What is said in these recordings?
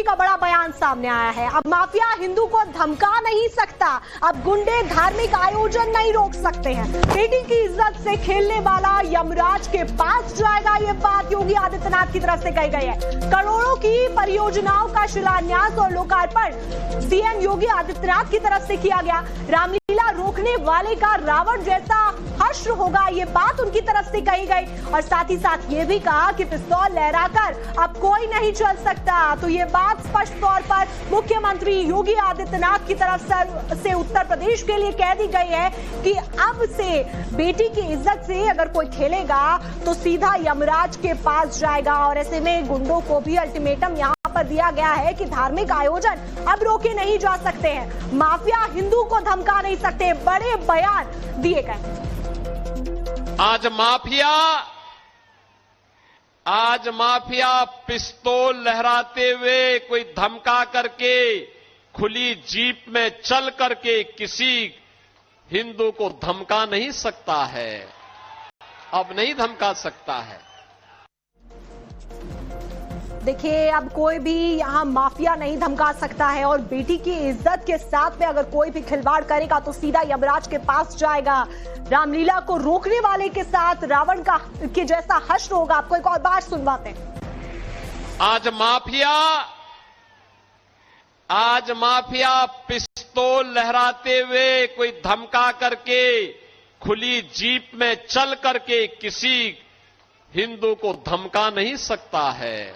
का बड़ा बयान सामने आया है। अब माफिया हिंदू को धमका नहीं सकता, अब गुंडे धार्मिक आयोजन नहीं रोक सकते हैं। बेटी की इज्जत से खेलने वाला यमराज के पास जाएगा, ये बात योगी आदित्यनाथ की तरफ से कही गई है। करोड़ों की परियोजनाओं का शिलान्यास और लोकार्पण सीएम योगी आदित्यनाथ की तरफ से किया गया। रामलीला रोकने वाले का रावण जैसा हश्र होगा, ये बात उनकी तरफ से कही गई। और साथ ही साथ ये भी कहा कि पिस्तौल लहराकर अब कोई नहीं चल सकता। तो ये बात स्पष्ट तौर पर मुख्यमंत्री योगी आदित्यनाथ की तरफ से उत्तर प्रदेश के लिए कह दी गई है कि अब से बेटी की इज्जत से अगर कोई खेलेगा तो सीधा यमराज के पास जाएगा। और ऐसे में गुंडों को भी अल्टीमेटम यहाँ पर दिया गया है कि धार्मिक आयोजन अब रोके नहीं जा सकते हैं, माफिया हिंदू को धमका नहीं सकते। बड़े बयान दिए गए। आज माफिया पिस्तौल लहराते हुए कोई धमका करके खुली जीप में चल करके किसी हिंदू को धमका नहीं सकता है, अब नहीं धमका सकता है। देखिए, अब कोई भी यहाँ माफिया नहीं धमका सकता है और बेटी की इज्जत के साथ में अगर कोई भी खिलवाड़ करेगा तो सीधा यमराज के पास जाएगा। रामलीला को रोकने वाले के साथ रावण के जैसा हश्र होगा। आपको एक और बात सुनवाते हैं। आज माफिया पिस्तौल लहराते हुए कोई धमका करके खुली जीप में चल करके किसी हिंदू को धमका नहीं सकता है,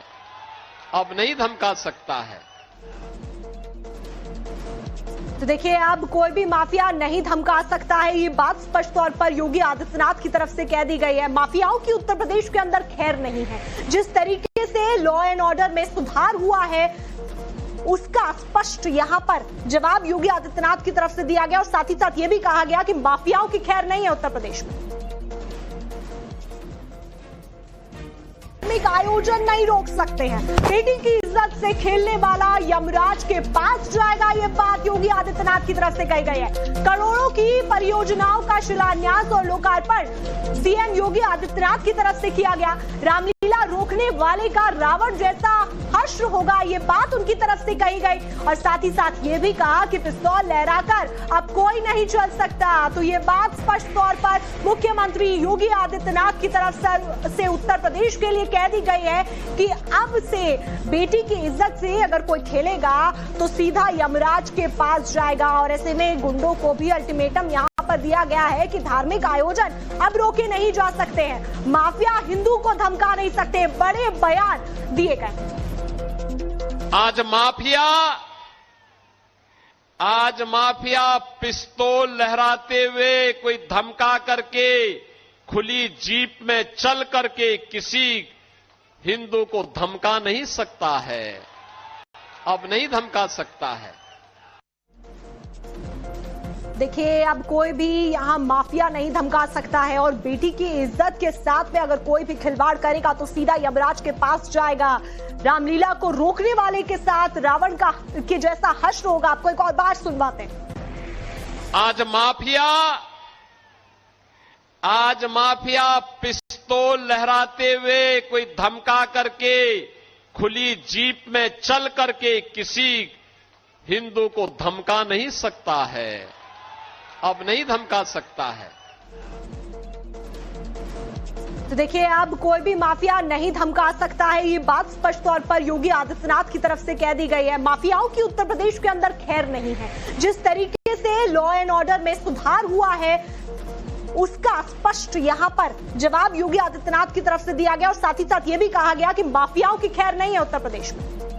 अब नहीं धमका सकता है। तो देखिए, अब कोई भी माफिया नहीं धमका सकता है, ये बात स्पष्ट तौर पर योगी आदित्यनाथ की तरफ से कह दी गई है। माफियाओं की उत्तर प्रदेश के अंदर खैर नहीं है। जिस तरीके से लॉ एंड ऑर्डर में सुधार हुआ है उसका स्पष्ट यहां पर जवाब योगी आदित्यनाथ की तरफ से दिया गया। और साथ ही साथ यह भी कहा गया कि माफियाओं की खैर नहीं है उत्तर प्रदेश में। आयोजन नहीं रोक सकते हैं। बेटी की इज्जत से खेलने वाला यमराज के पास जाएगा, ये बात योगी आदित्यनाथ की तरफ से कही गई है। करोड़ों की परियोजनाओं का शिलान्यास और लोकार्पण सीएम योगी आदित्यनाथ की तरफ से किया गया। रामलीला रोकने वाले का रावण जैसा हश्र होगा, ये बात उनकी तरफ से कही गई। और साथ ही साथ ये भी कहा कि पिस्तौल लहराकर अब कोई नहीं चल सकता। तो ये बात स्पष्ट तौर पर मुख्यमंत्री योगी आदित्यनाथ की तरफ से उत्तर प्रदेश के लिए कह दी गई है कि अब से बेटी की इज्जत से अगर कोई खेलेगा तो सीधा यमराज के पास जाएगा। और ऐसे में गुंडों को भी अल्टीमेटम यहाँ पर दिया गया है कि धार्मिक आयोजन अब रोके नहीं जा सकते हैं, माफिया हिंदू को धमका नहीं सकते। बड़े बयान दिए गए। आज माफिया पिस्तौल लहराते हुए कोई धमका करके खुली जीप में चल करके किसी हिंदू को धमका नहीं सकता है, अब नहीं धमका सकता है। देखिए, अब कोई भी यहाँ माफिया नहीं धमका सकता है और बेटी की इज्जत के साथ में अगर कोई भी खिलवाड़ करेगा तो सीधा यमराज के पास जाएगा। रामलीला को रोकने वाले के साथ रावण के जैसा हश्र होगा। आपको एक और बात सुनवाते हैं। आज माफिया पिस्तौल लहराते हुए कोई धमका करके खुली जीप में चल करके किसी हिंदू को धमका नहीं सकता है, अब नहीं धमका सकता है। तो देखिए, अब कोई भी माफिया नहीं धमका सकता है, ये बात स्पष्ट तौर पर योगी आदित्यनाथ की तरफ से कह दी गई है। माफियाओं की उत्तर प्रदेश के अंदर खैर नहीं है। जिस तरीके से लॉ एंड ऑर्डर में सुधार हुआ है उसका स्पष्ट यहां पर जवाब योगी आदित्यनाथ की तरफ से दिया गया। और साथ ही साथ यह भी कहा गया कि माफियाओं की खैर नहीं है उत्तर प्रदेश में।